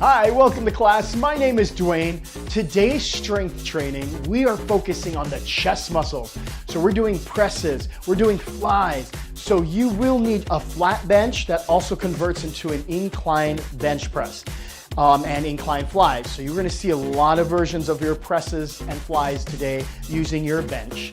Hi, welcome to class. My name is Dwayne. Today's strength training, we are focusing on the chest muscles. So we're doing presses, we're doing flies. So you will need a flat bench that also converts into an incline bench press and incline flies. So you're gonna see a lot of versions of your presses and flies today using your bench.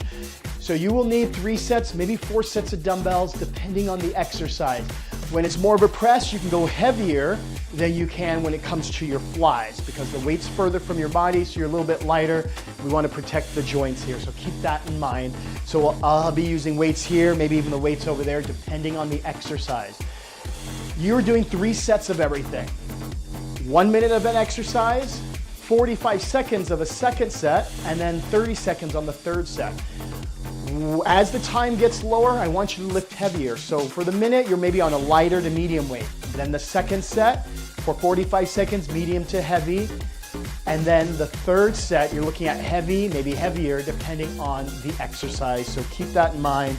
So you will need 3 sets, maybe 4 sets of dumbbells, depending on the exercise. When it's more of a press, you can go heavier than you can when it comes to your flies because the weight's further from your body, so you're a little bit lighter. We want to protect the joints here, so keep that in mind. So I'll be using weights here, maybe even the weights over there, depending on the exercise. You're doing 3 sets of everything. 1 minute of an exercise, 45 seconds of a second set, and then 30 seconds on the third set. As the time gets lower, I want you to lift heavier. So for the minute, you're maybe on a lighter to medium weight. Then the second set, for 45 seconds, medium to heavy. And then the third set, you're looking at heavy, maybe heavier, depending on the exercise. So keep that in mind.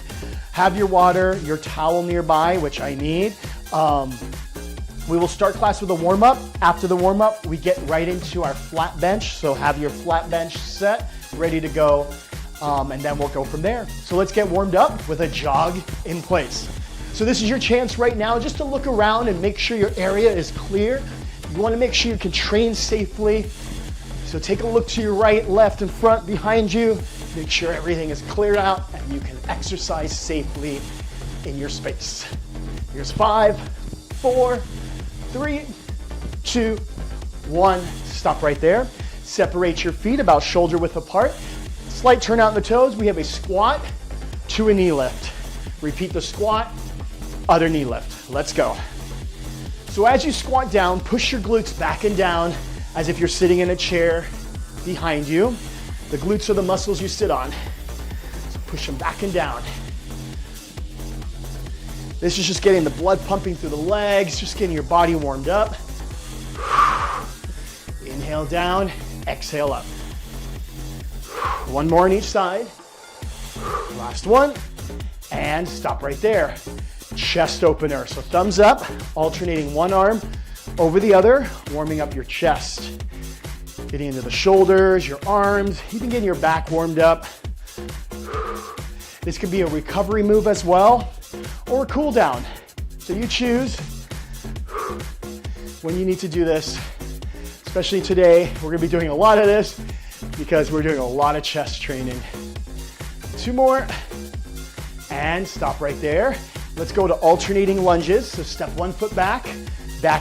Have your water, your towel nearby, which I need. We will start class with a warm-up. After the warm-up, we get right into our flat bench. So have your flat bench set, ready to go. And then we'll go from there. So let's get warmed up with a jog in place. So this is your chance right now just to look around and make sure your area is clear. You want to make sure you can train safely. So take a look to your right, left, and front, behind you. Make sure everything is cleared out and you can exercise safely in your space. Here's 5, 4, 3, 2, 1. Stop right there. Separate your feet about shoulder width apart. Slight turn out in the toes. We have a squat to a knee lift. Repeat the squat, other knee lift. Let's go. So as you squat down, push your glutes back and down as if you're sitting in a chair behind you. The glutes are the muscles you sit on. So push them back and down. This is just getting the blood pumping through the legs, just getting your body warmed up. Inhale down, exhale up. One more on each side. Last one. And stop right there. Chest opener. So thumbs up, alternating one arm over the other, warming up your chest. Getting into the shoulders, your arms, even getting your back warmed up. This could be a recovery move as well, or a cool down. So you choose when you need to do this. Especially today, we're gonna be doing a lot of this because we're doing a lot of chest training. 2 more, and stop right there. Let's go to alternating lunges. So step 1 foot back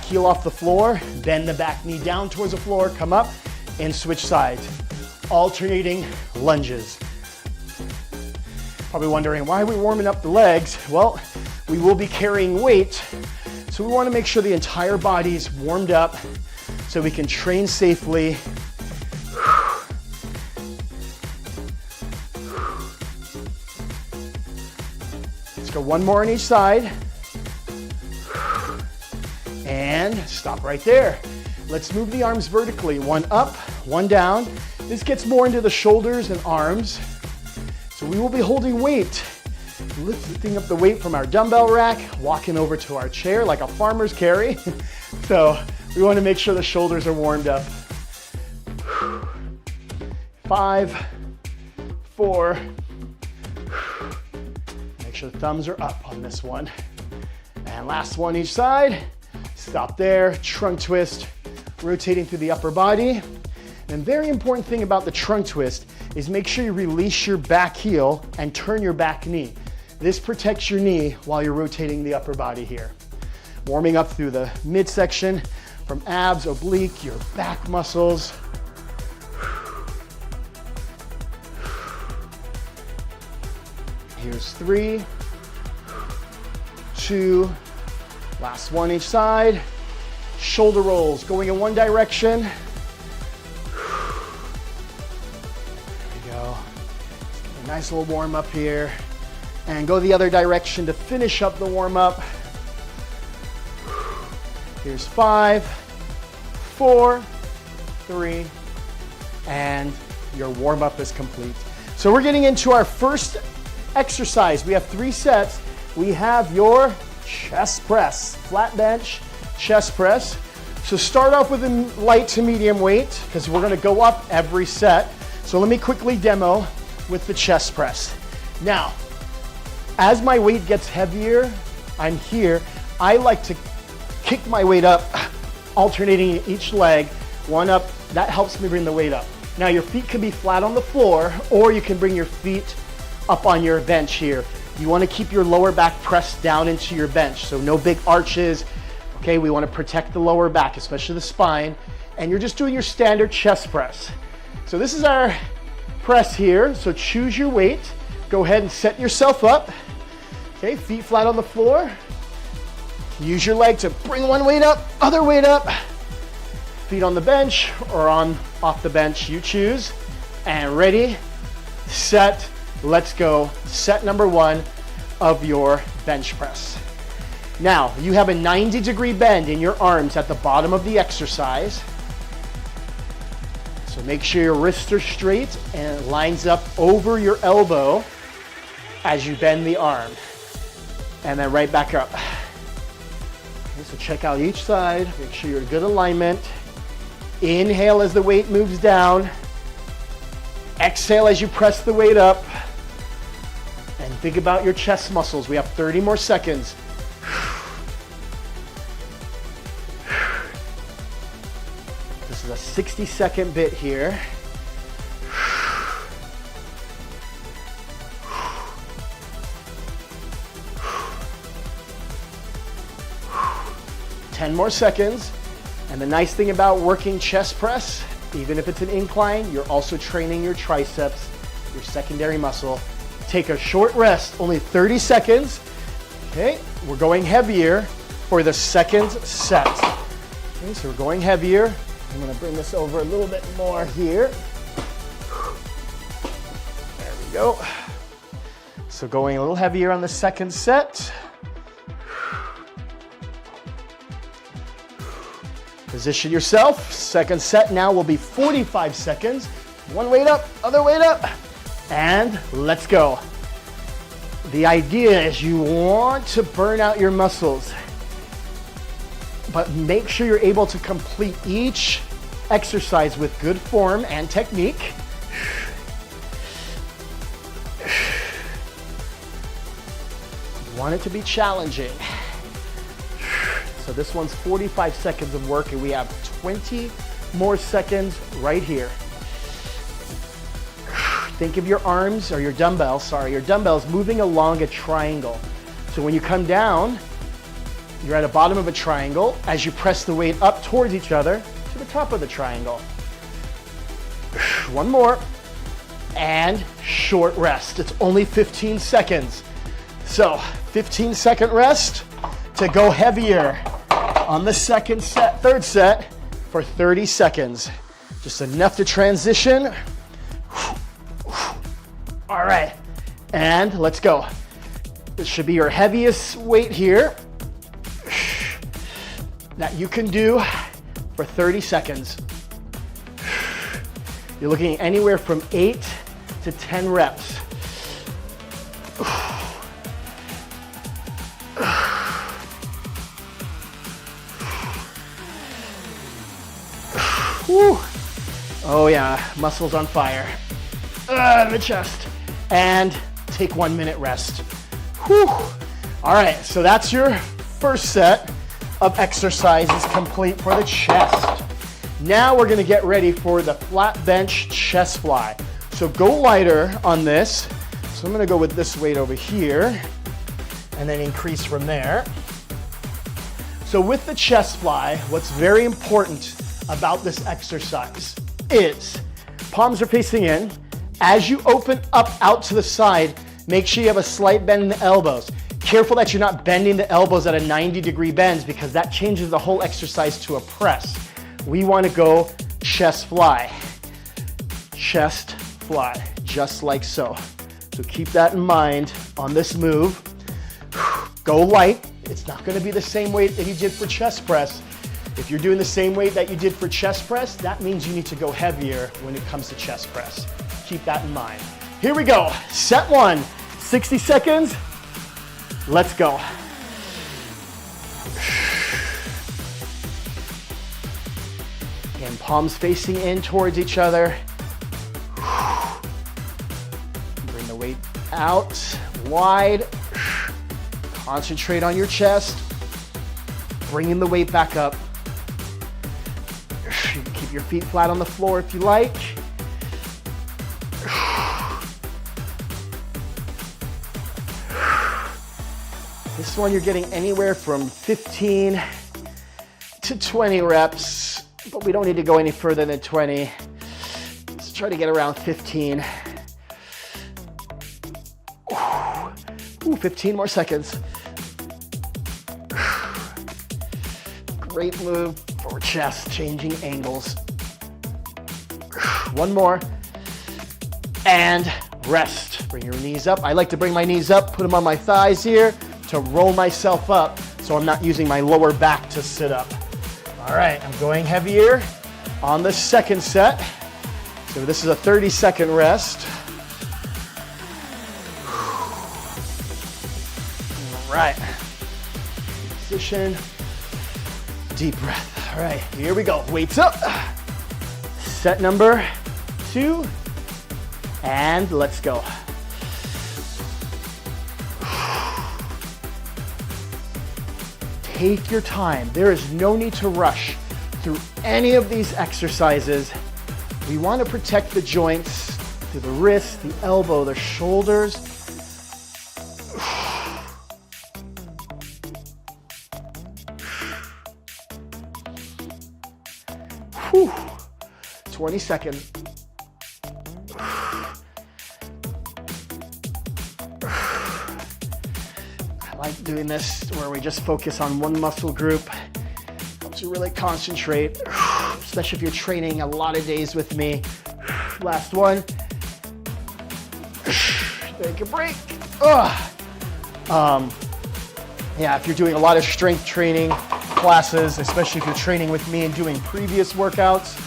heel off the floor, bend the back knee down towards the floor, come up, and switch sides. Alternating lunges. Probably wondering, why are we warming up the legs? Well, we will be carrying weight, so we wanna make sure the entire body's warmed up so we can train safely. Let's go 1 more on each side. And stop right there. Let's move the arms vertically. 1 up, 1 down. This gets more into the shoulders and arms. So we will be holding weight. Lifting up the weight from our dumbbell rack, walking over to our chair like a farmer's carry. So we want to make sure the shoulders are warmed up. 5, 4. Make sure the thumbs are up on this one. And last one each side. Stop there, trunk twist, rotating through the upper body. And a very important thing about the trunk twist is make sure you release your back heel and turn your back knee. This protects your knee while you're rotating the upper body here. Warming up through the midsection from abs, oblique, your back muscles. Here's 3, 2, last one each side. Shoulder rolls going in one direction. There we go. A nice little warm up here. And go the other direction to finish up the warm up. Here's 5, 4, 3, and your warm up is complete. So we're getting into our first exercise. We have 3 sets. We have your chest press, flat bench, chest press. So start off with a light to medium weight because we're gonna go up every set. So let me quickly demo with the chest press. Now, as my weight gets heavier, I'm here, I like to kick my weight up, alternating each leg, one up, that helps me bring the weight up. Now your feet can be flat on the floor, or you can bring your feet up on your bench here. You wanna keep your lower back pressed down into your bench, so no big arches. Okay, we wanna protect the lower back, especially the spine, and you're just doing your standard chest press. So this is our press here, so choose your weight. Go ahead and set yourself up. Okay, feet flat on the floor. Use your leg to bring one weight up, other weight up. Feet on the bench or off the bench, you choose. And ready, set, let's go. Set number one of your bench press. Now, you have a 90-degree bend in your arms at the bottom of the exercise. So make sure your wrists are straight and it lines up over your elbow as you bend the arm. And then right back up. Okay, so check out each side, make sure you're in good alignment. Inhale as the weight moves down. Exhale as you press the weight up. And think about your chest muscles. We have 30 more seconds. This is a 60-second bit here. Ten more seconds. And the nice thing about working chest press, even if it's an incline, you're also training your triceps, your secondary muscle. Take a short rest, only 30 seconds. Okay, we're going heavier for the second set. Okay, so we're going heavier. I'm gonna bring this over a little bit more here. There we go. So going a little heavier on the second set. Position yourself. Second set now will be 45 seconds. One weight up, other weight up, and let's go. The idea is you want to burn out your muscles, but make sure you're able to complete each exercise with good form and technique. You want it to be challenging. So this one's 45 seconds of work and we have 20 more seconds right here. Think of your arms or your dumbbells moving along a triangle. So when you come down, you're at the bottom of a triangle as you press the weight up towards each other to the top of the triangle. One more and short rest. It's only 15 seconds. So 15-second rest to go heavier on the third set for 30 seconds. Just enough to transition. All right, and let's go. This should be your heaviest weight here that you can do for 30 seconds. You're looking anywhere from 8 to 10 reps. Whew. Oh yeah, muscles on fire. The chest. And take 1 minute rest. Whew. All right, so that's your first set of exercises complete for the chest. Now we're gonna get ready for the flat bench chest fly. So go lighter on this. So I'm gonna go with this weight over here and then increase from there. So with the chest fly, what's very important about this exercise is palms are facing in. As you open up out to the side, make sure you have a slight bend in the elbows. Careful that you're not bending the elbows at a 90-degree bend because that changes the whole exercise to a press. We want to go chest fly, just like so. So keep that in mind on this move. Go light. It's not going to be the same weight that you did for chest press. If you're doing the same weight that you did for chest press, that means you need to go heavier when it comes to chest press. Keep that in mind. Here we go. Set one, 60 seconds. Let's go. Again, palms facing in towards each other. Bring the weight out, wide. Concentrate on your chest. Bringing the weight back up. You can keep your feet flat on the floor if you like. This one you're getting anywhere from 15 to 20 reps, but we don't need to go any further than 20. Let's try to get around 15. Ooh, 15 more seconds. Great move for chest, changing angles. One more. And rest. Bring your knees up. I like to bring my knees up, put them on my thighs here to roll myself up so I'm not using my lower back to sit up. All right, I'm going heavier on the second set. So this is a 30-second rest. All right. Position. Deep breath. All right, here we go. Weights up. Set number 2. And let's go. Take your time. There is no need to rush through any of these exercises. We want to protect the joints through the wrist, the elbow, the shoulders. Whew. 20 seconds. I like doing this where we just focus on one muscle group. Helps you really concentrate, especially if you're training a lot of days with me. Last one. Take a break. Yeah, if you're doing a lot of strength training classes, especially if you're training with me and doing previous workouts,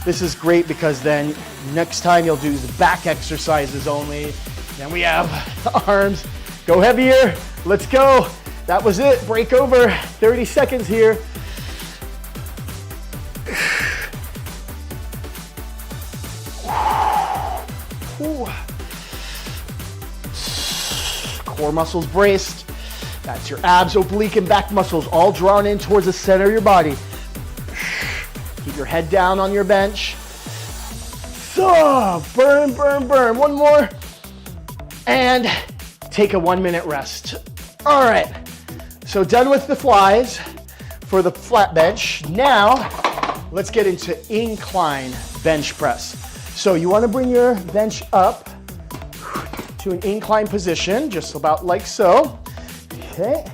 this is great because then next time you'll do the back exercises only. Then we have the arms. Go heavier. Let's go. That was it. Break over. 30 seconds here. Core muscles braced. That's your abs, oblique, and back muscles all drawn in towards the center of your body. Keep your head down on your bench. So, burn, burn, burn. One more. And take a 1-minute rest. All right, so done with the flies for the flat bench. Now, let's get into incline bench press. So you want to bring your bench up to an incline position, just about like so. Okay,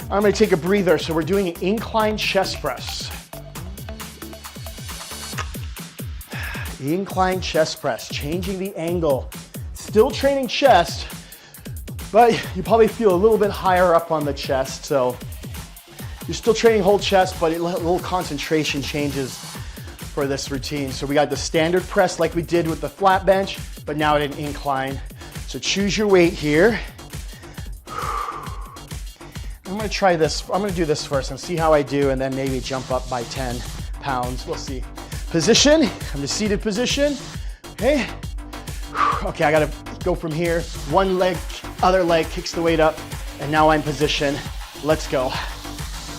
I'm going to take a breather. So we're doing an incline chest press. Incline chest press, changing the angle. Still training chest, but you probably feel a little bit higher up on the chest. So you're still training whole chest, but a little concentration changes for this routine. So we got the standard press like we did with the flat bench, but now at an incline. So choose your weight here. I'm gonna try this. I'm gonna do this first and see how I do, and then maybe jump up by 10 pounds. We'll see. Position, I'm in seated position. Okay. Okay, I gotta go from here. One leg, other leg kicks the weight up, and now I'm positioned. Let's go.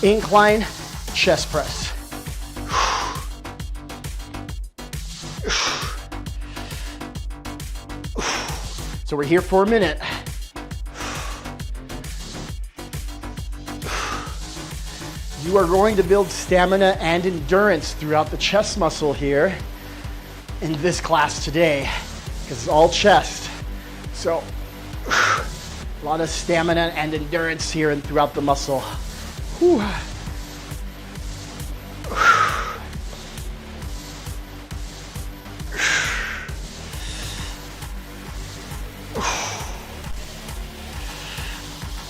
Incline chest press. So we're here for a minute. You are going to build stamina and endurance throughout the chest muscle here in this class today, because it's all chest. So a lot of stamina and endurance here and throughout the muscle. Whew.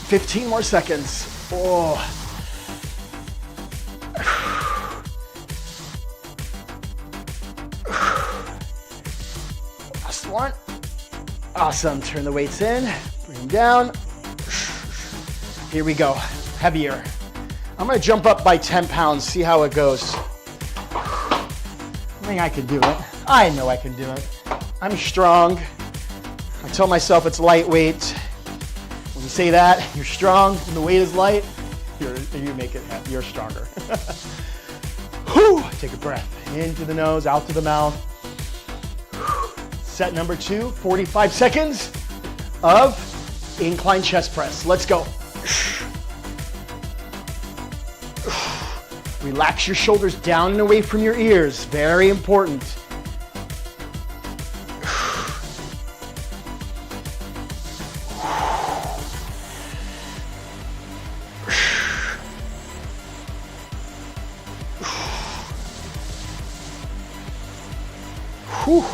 15 more seconds. Oh. Last one. Awesome. Turn the weights in, bring them down. Here we go. Heavier. I'm going to jump up by 10 pounds, see how it goes. think I can do it. I know I can do it. I'm strong. I tell myself it's lightweight. When you say that, you're strong and the weight is light, you make it happen. You're stronger. Whew. Take a breath. Into the nose, out to the mouth. Set number 2, 45 seconds of incline chest press. Let's go. Relax your shoulders down and away from your ears. Very important. Whew.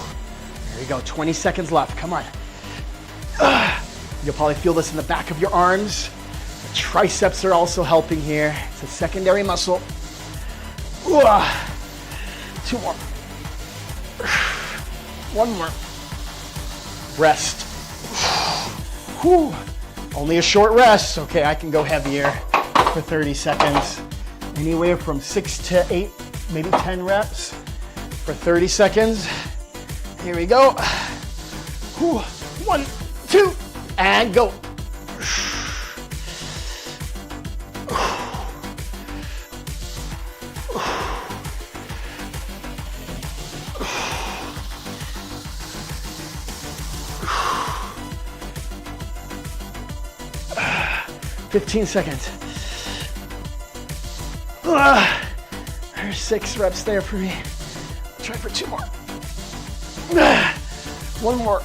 There you go, 20 seconds left, come on. You'll probably feel this in the back of your arms. The triceps are also helping here. It's a secondary muscle. 2 more. 1 more. Rest. Whew. Only a short rest. Okay, I can go heavier for 30 seconds. Anywhere from 6 to 8, maybe 10 reps for 30 seconds. Here we go. 1, 2, and go. "15 seconds. There's 6 reps there for me. Try for 2 more. 1 more.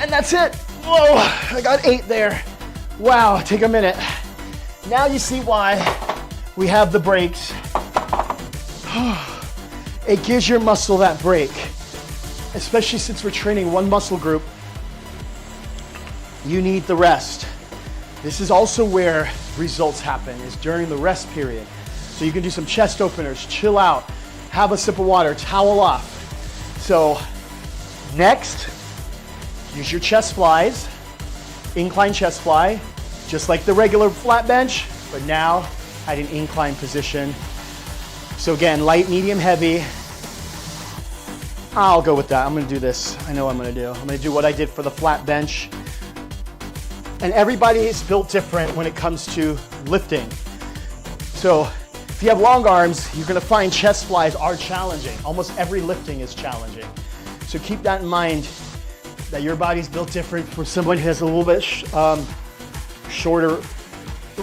And that's it. Whoa, I got 8 there. Wow, take a minute. Now you see why we have the breaks. It gives your muscle that break, especially since we're training one muscle group. You need the rest. This is also where results happen, is during the rest period. So you can do some chest openers, chill out, have a sip of water, towel off. So next, use your chest flies, incline chest fly, just like the regular flat bench, but now at an incline position. So again, light, medium, heavy. I'll go with that. I'm gonna do this. I know what I'm gonna do. I'm gonna do what I did for the flat bench. And everybody is built different when it comes to lifting. So if you have long arms, you're gonna find chest flies are challenging. Almost every lifting is challenging. So keep that in mind, that your body's built different. For someone who has a little bit shorter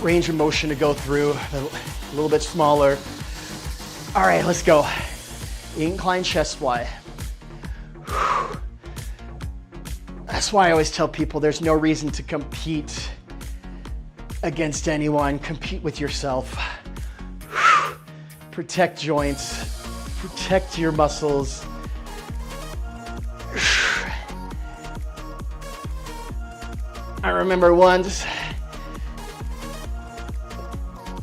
range of motion to go through, a little bit smaller. All right, let's go. Incline chest fly. That's why I always tell people there's no reason to compete against anyone. Compete with yourself. Protect joints. Protect your muscles. I remember once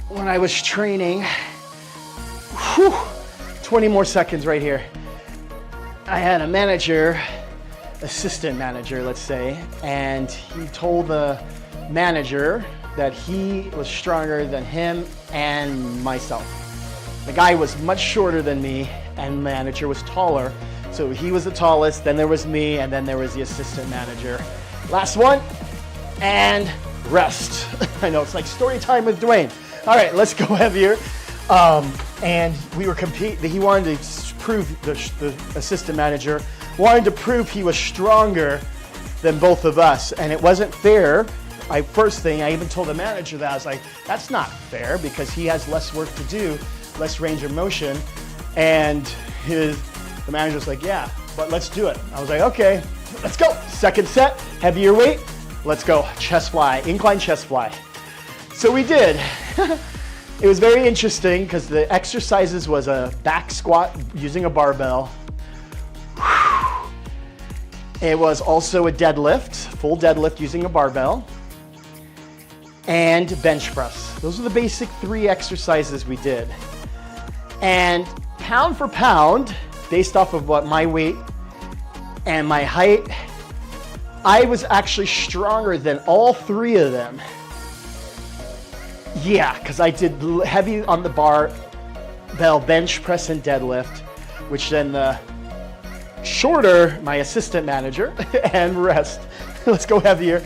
when I was training, 20 more seconds right here. I had a manager, assistant manager, let's say, and he told the manager that he was stronger than him and myself. The guy was much shorter than me, and the manager was taller. So he was the tallest, then there was me, and then there was the assistant manager. Last one, and rest. I know, it's like story time with Dwayne. All right, let's go heavier. And we were competing. He wanted to prove, the assistant manager wanted to prove he was stronger than both of us, and it wasn't fair. First thing, I even told the manager that. I was like, that's not fair, because he has less work to do, less range of motion. And the manager was like, yeah, but let's do it. I was like, okay, let's go. Second set, heavier weight. Let's go, chest fly, incline chest fly. So we did. It was very interesting because the exercises was a back squat using a barbell. It was also a deadlift, full deadlift using a barbell, and bench press. Those are the basic 3 exercises we did. And pound for pound, based off of what my weight and my height, I was actually stronger than all 3 of them. Yeah, because I did heavy on the barbell, bench press, and deadlift. which then the shorter, my assistant manager, and rest. Let's go heavier.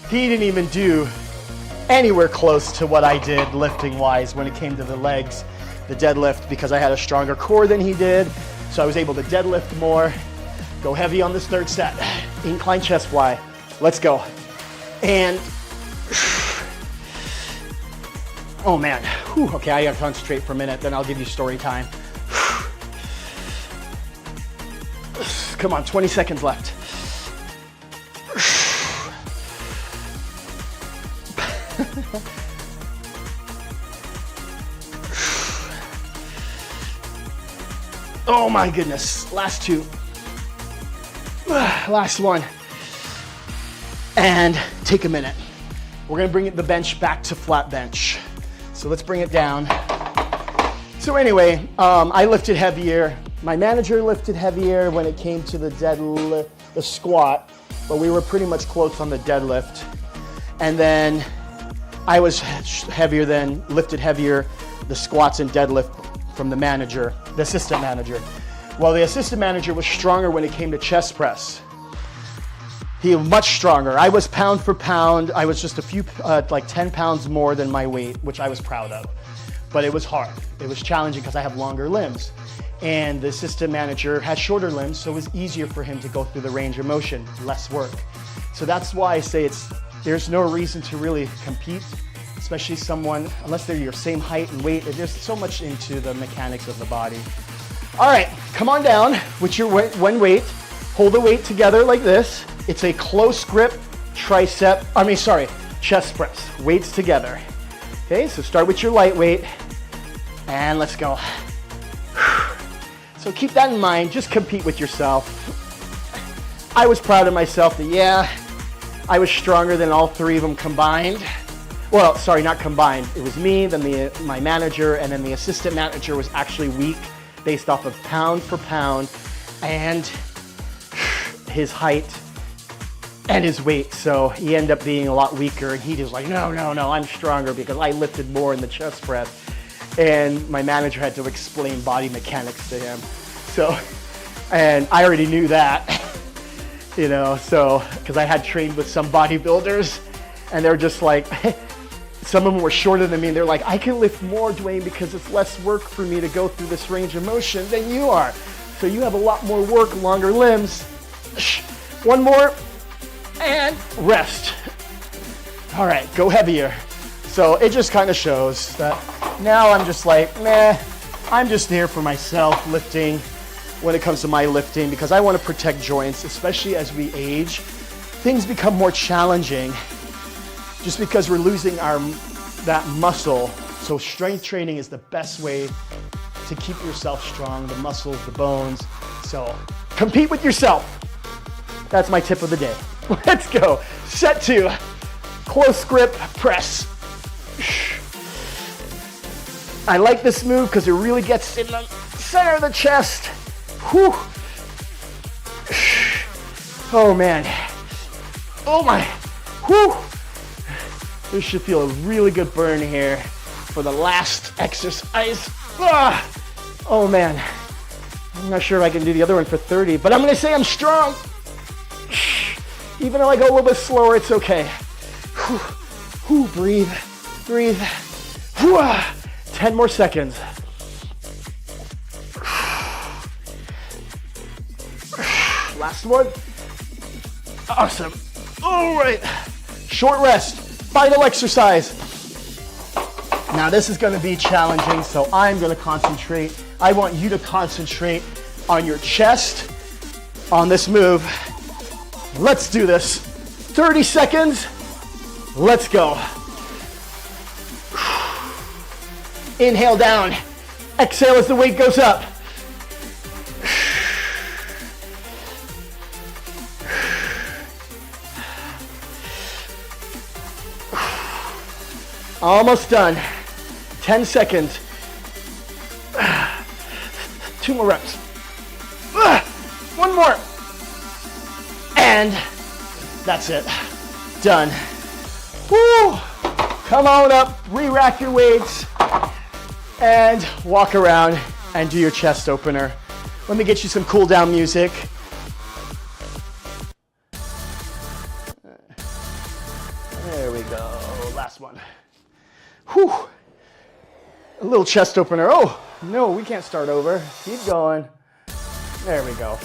He didn't even do anywhere close to what I did lifting wise when it came to the legs, the deadlift, because I had a stronger core than he did. So I was able to deadlift more. Go heavy on this third set. Incline chest fly. Let's go. And, oh man. Whew. Okay, I gotta concentrate for a minute, then I'll give you story time. Come on, 20 seconds left. Oh my goodness, last two. Last one. And take a minute. We're gonna bring the bench back to flat bench. So let's bring it down. So anyway, I lifted heavier. My manager lifted heavier when it came to the squat, but we were pretty much close on the deadlift. And then I was lifted heavier, the squats and deadlift from the manager, the assistant manager. Well, the assistant manager was stronger when it came to chest press. He was much stronger. I was pound for pound. I was just a few, like 10 pounds more than my weight, which I was proud of. But it was hard. It was challenging because I have longer limbs. And the assistant manager had shorter limbs, so it was easier for him to go through the range of motion, less work. So that's why I say there's no reason to really compete, especially someone, unless they're your same height and weight. There's so much into the mechanics of the body. All right, come on down with your one weight. Hold the weight together like this. It's a close grip chest press. Weights together. Okay, so start with your light weight and let's go. So keep that in mind, just compete with yourself. I was proud of myself that, I was stronger than all three of them combined. Well, sorry, not combined. It was me, then my manager, and then the assistant manager was actually weak based off of pound for pound and his height and his weight. So he ended up being a lot weaker, and he was like, no, I'm stronger because I lifted more in the chest press. And my manager had to explain body mechanics to him. So, and I already knew that, because I had trained with some bodybuilders, and they're just like, some of them were shorter than me, and they're like, I can lift more, Dwayne, because it's less work for me to go through this range of motion than you are. So you have a lot more work, longer limbs. One more, and rest. All right, go heavier. So it just kind of shows that now I'm just like, I'm just there for myself lifting when it comes to my lifting, because I want to protect joints, especially as we age. Things become more challenging just because we're losing that muscle. So strength training is the best way to keep yourself strong, the muscles, the bones. So compete with yourself. That's my tip of the day. Let's go. Set 2, close grip press. I like this move because it really gets in the center of the chest. Whew. Oh man. Oh my. Whew. This should feel a really good burn here for the last exercise. Oh man. I'm not sure if I can do the other one for 30, but I'm gonna say I'm strong. Even though I go a little bit slower, it's okay. Whew. Breathe. 10 more seconds. Last one. Awesome. All right. Short rest. Final exercise. Now this is going to be challenging, so I'm going to concentrate. I want you to concentrate on your chest on this move. Let's do this. 30 seconds. Let's go. Inhale down. Exhale as the weight goes up. Almost done. 10 seconds. 2 more reps. 1 more. And that's it. Done. Woo! Come on up, re-rack your weights, and walk around and do your chest opener. Let me get you some cool down music. There we go. Last one. Whew. A little chest opener. Oh, no, we can't start over. Keep going. There we go.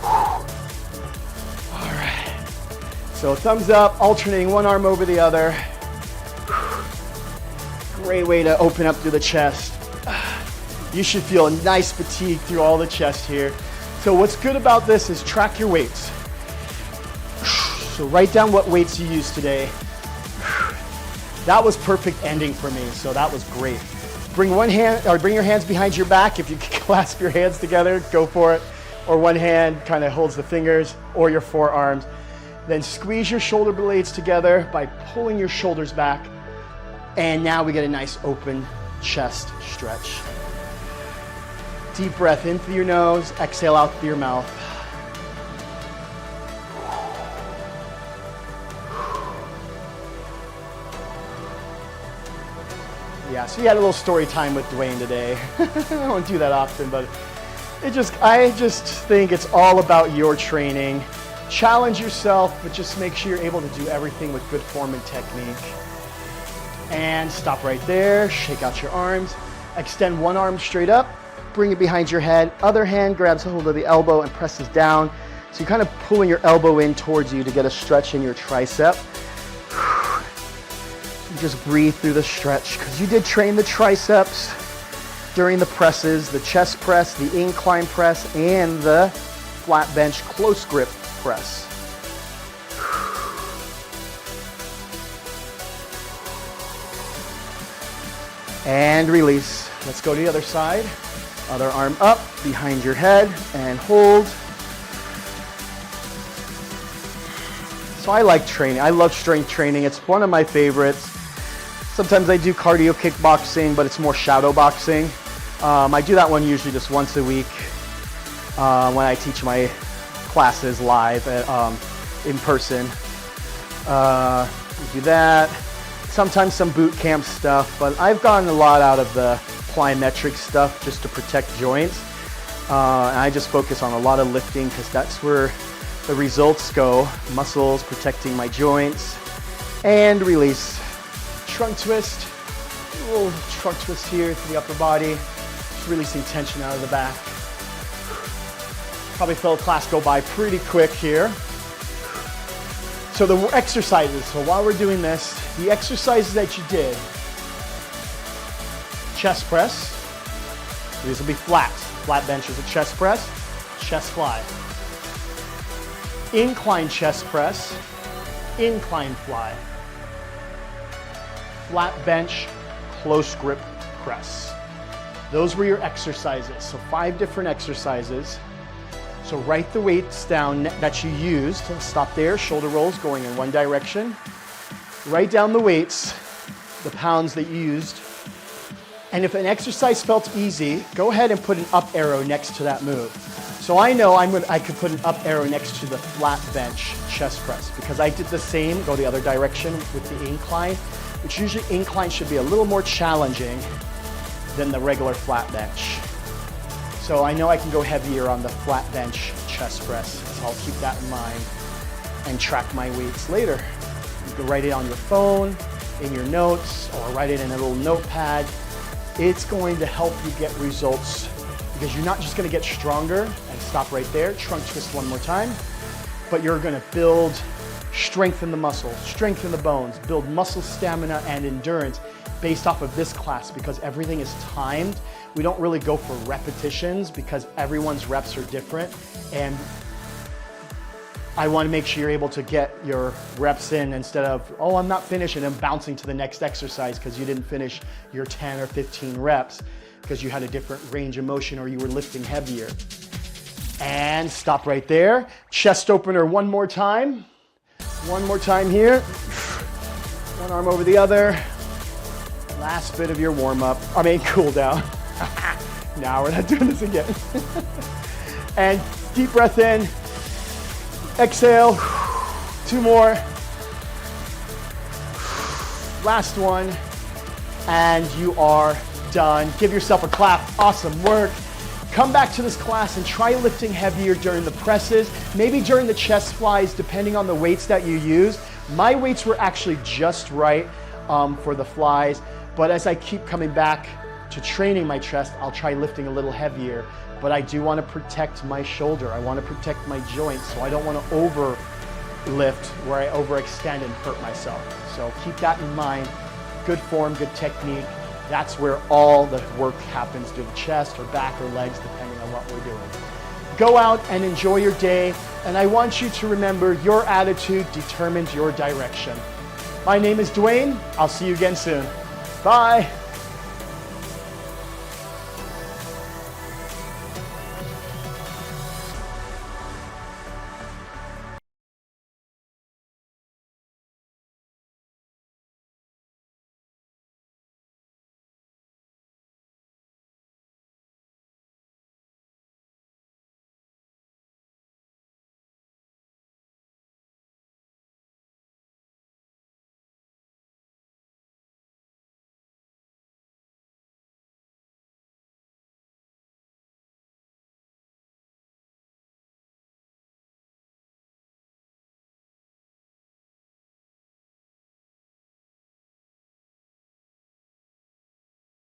Whew. All right. So thumbs up, alternating one arm over the other. Whew. Great way to open up through the chest. You should feel a nice fatigue through all the chest here. So what's good about this is track your weights. So write down what weights you used today. That was perfect ending for me, so that was great. Bring one hand, or bring your hands behind your back. If you can clasp your hands together, go for it. Or one hand kind of holds the fingers or your forearms. Then squeeze your shoulder blades together by pulling your shoulders back. And now we get a nice open chest stretch. Deep breath in through your nose, exhale out through your mouth. Yeah, so you had a little story time with Dwayne today. I don't do that often, but I just think it's all about your training. Challenge yourself, but just make sure you're able to do everything with good form and technique. And stop right there, shake out your arms. Extend one arm straight up, bring it behind your head. Other hand grabs hold of the elbow and presses down. So you're kind of pulling your elbow in towards you to get a stretch in your tricep. Just breathe through the stretch because you did train the triceps during the presses, the chest press, the incline press, and the flat bench close grip press. And release. Let's go to the other side. Other arm up behind your head and hold. So I like training. I love strength training. It's one of my favorites. Sometimes I do cardio kickboxing, but it's more shadow boxing. I do that one usually just once a week when I teach my classes live in person. We do that. Sometimes some boot camp stuff, but I've gotten a lot out of the plyometric stuff just to protect joints. And I just focus on a lot of lifting because that's where the results go. Muscles, protecting my joints, and release. Trunk twist, a little trunk twist here to the upper body, just releasing tension out of the back. Probably felt class go by pretty quick here. So the exercises, so while we're doing this, the exercises that you did, chest press, these will be flat benches, a chest press, chest fly. Incline chest press, incline fly. Flat bench, close grip press. Those were your exercises. So 5 different exercises. So write the weights down that you used. Stop there, shoulder rolls going in one direction. Write down the weights, the pounds that you used. And if an exercise felt easy, go ahead and put an up arrow next to that move. So I know I could put an up arrow next to the flat bench chest press because I did the same, go the other direction with the incline, which usually incline should be a little more challenging than the regular flat bench. So I know I can go heavier on the flat bench chest press, so I'll keep that in mind and track my weights later. You can write it on your phone, in your notes, or write it in a little notepad. It's going to help you get results because you're not just gonna get stronger, and stop right there, trunk twist one more time, but you're gonna build, strengthen the muscles, strengthen the bones, build muscle stamina and endurance based off of this class because everything is timed. We don't really go for repetitions because everyone's reps are different, and I want to make sure you're able to get your reps in instead of, oh, I'm not finished, and then bouncing to the next exercise because you didn't finish your 10 or 15 reps because you had a different range of motion or you were lifting heavier. And stop right there. Chest opener one more time. One more time here. One arm over the other. Last bit of your warm-up, cool down. Now we're not doing this again. And deep breath in. Exhale. 2 more. Last one. And you are done. Give yourself a clap. Awesome work. Come back to this class and try lifting heavier during the presses, maybe during the chest flies, depending on the weights that you use. My weights were actually just right for the flies, but as I keep coming back to training my chest, I'll try lifting a little heavier, but I do want to protect my shoulder. I want to protect my joints, so I don't want to overlift where I overextend and hurt myself. So keep that in mind. Good form, good technique. That's where all the work happens, to the chest or back or legs, depending on what we're doing. Go out and enjoy your day, and I want you to remember your attitude determines your direction. My name is Dwayne. I'll see you again soon. Bye.